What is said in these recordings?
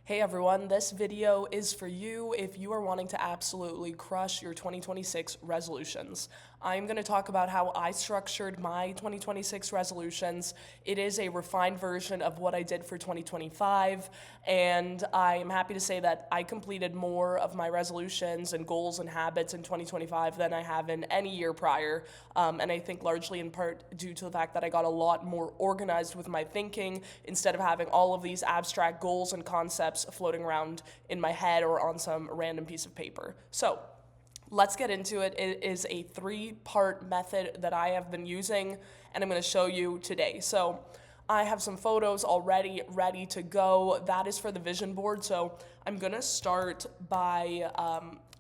Hey everyone, this video is for you if you are wanting to absolutely crush your 2026 resolutions. I'm going to talk about how I structured my 2026 resolutions. It is a refined version of what I did for 2025, and I am happy to say that I completed more of my resolutions and goals and habits in 2025 than I have in any year prior, and I think largely in part due to the fact that I got a lot more organized with my thinking instead of having all of these abstract goals and concepts floating around in my head or on some random piece of paper. So let's get into it. It is a 3-part method that I have been using, and I'm going to show you today. So I have some photos already ready to go. That is for the vision board. So I'm going to start by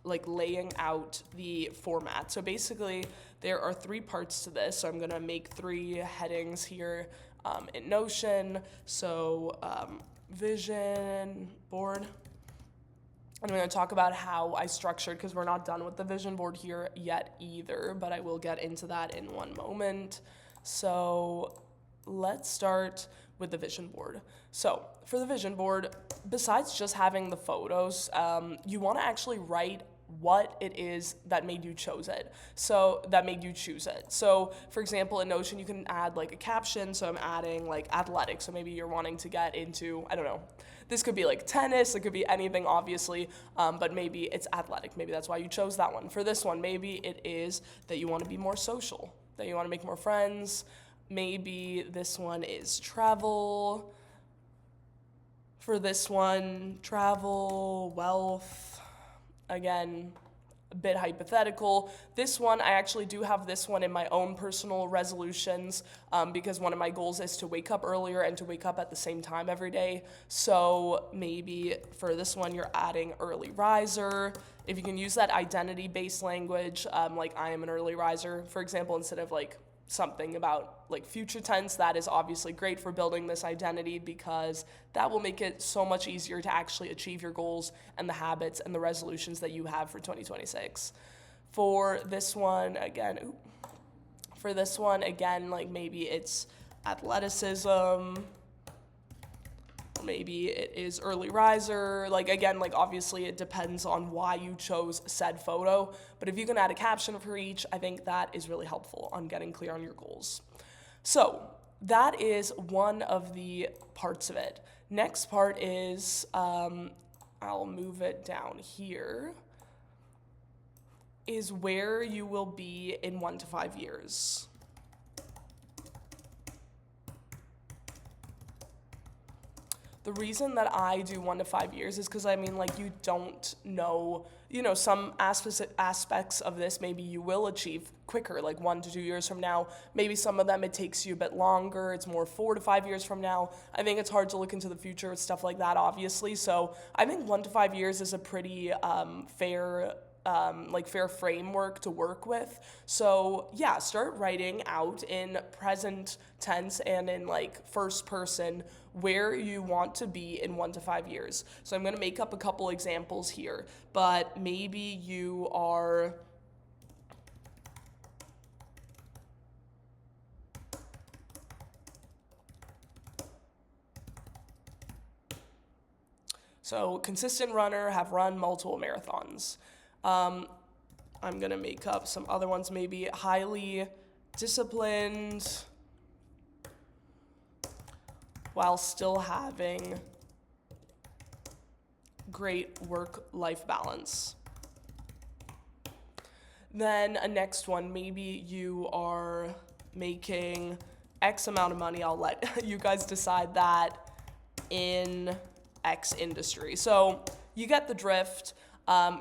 laying out the format. So basically there are 3 parts to this. So I'm going to make 3 headings here in Notion. So vision board. I'm going to talk about how I structured, because we're not done with the vision board here yet either, but I will get into that in one moment. So let's start with the vision board. So for the vision board, besides just having the photos, you want to actually write what it is that made you choose it. So for example, in Notion you can add like a caption. So I'm adding like athletics. So maybe you're wanting to get into, I don't know, this could be like tennis, it could be anything obviously, but maybe it's athletic. Maybe that's why you chose that one. For this one, maybe it is that you want to be more social, that you want to make more friends. Maybe this one is travel. For this one, travel, wealth. Again, a bit hypothetical. This one, I actually do have this one in my own personal resolutions because one of my goals is to wake up earlier and to wake up at the same time every day. So maybe for this one, you're adding early riser. If you can use that identity-based language, like I am an early riser, for example, instead of like something about like future tense, that is obviously great for building this identity because that will make it so much easier to actually achieve your goals and the habits and the resolutions that you have for 2026. For this one again, like maybe it's athleticism, maybe it is early riser. Like again, like obviously it depends on why you chose said photo, but if you can add a caption for each, I think that is really helpful on getting clear on your goals. So that is one of the parts of it. Next part is, I'll move it down here, is where you will be in 1 to 5 years. The reason that I do 1 to 5 years is because you don't know, some aspects of this maybe you will achieve quicker, like 1 to 2 years from now. Maybe some of them it takes you a bit longer. It's more 4 to 5 years from now. I think it's hard to look into the future with stuff like that, obviously. So I think 1 to 5 years is a pretty fair framework to work with. So yeah, start writing out in present tense and in like first person where you want to be in 1 to 5 years. So I'm going to make up a couple examples here, but maybe you are consistent runner, have run multiple marathons. I'm going to make up some other ones, maybe highly disciplined while still having great work-life balance. Then a next one, maybe you are making X amount of money. I'll let you guys decide that in X industry. So you get the drift.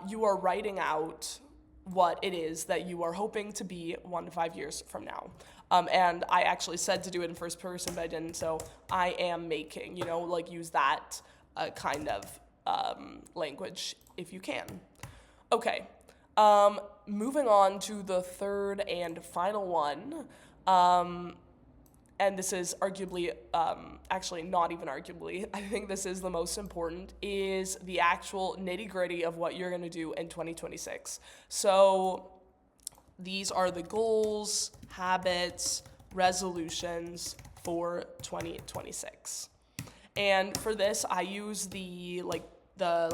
You are writing out what it is that you are hoping to be 1 to 5 years from now. And I actually said to do it in first person, but I didn't. So I am making, use that kind of language if you can. Okay. Moving on to the third and final one. And this is arguably, actually not even arguably, I think this is the most important, is the actual nitty-gritty of what you're going to do in 2026. So these are the goals, habits, resolutions for 2026. And for this, I use the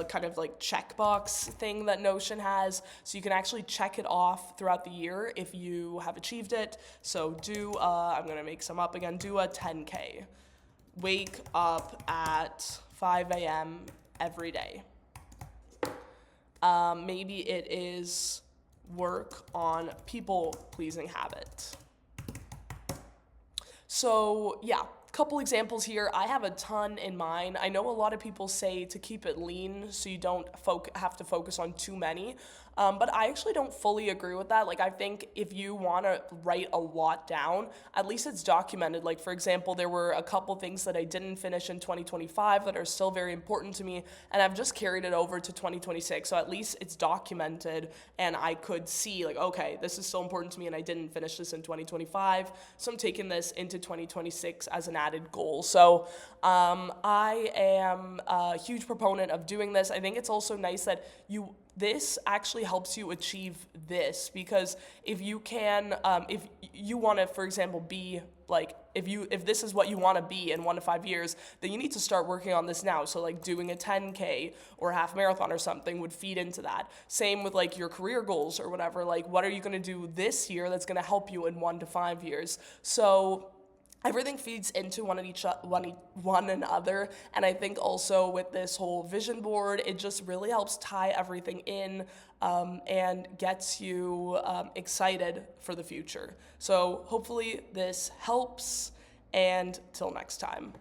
kind of like checkbox thing that Notion has, so you can actually check it off throughout the year if you have achieved it. So I'm gonna make some up again, do a 10K. Wake up at 5 a.m. every day. Maybe it is work on people-pleasing habit. So yeah, couple examples here. I have a ton in mind. I know a lot of people say to keep it lean so you don't have to focus on too many, but I actually don't fully agree with that. Like, I think if you want to write a lot down, at least it's documented. Like, for example, there were a couple things that I didn't finish in 2025 that are still very important to me, and I've just carried it over to 2026. So at least it's documented, and I could see, like, okay, this is still important to me, and I didn't finish this in 2025, so I'm taking this into 2026 as an added goal. So I am a huge proponent of doing this. I think it's also nice that this actually helps you achieve this, because if you want to, for example, be like, if this is what you want to be in 1 to 5 years, then you need to start working on this now. So like doing a 10K or a half marathon or something would feed into that. Same with like your career goals or whatever. Like, what are you going to do this year that's going to help you in 1 to 5 years? So everything feeds into one another, and I think also with this whole vision board, it just really helps tie everything in, and gets you excited for the future. So hopefully this helps, and till next time.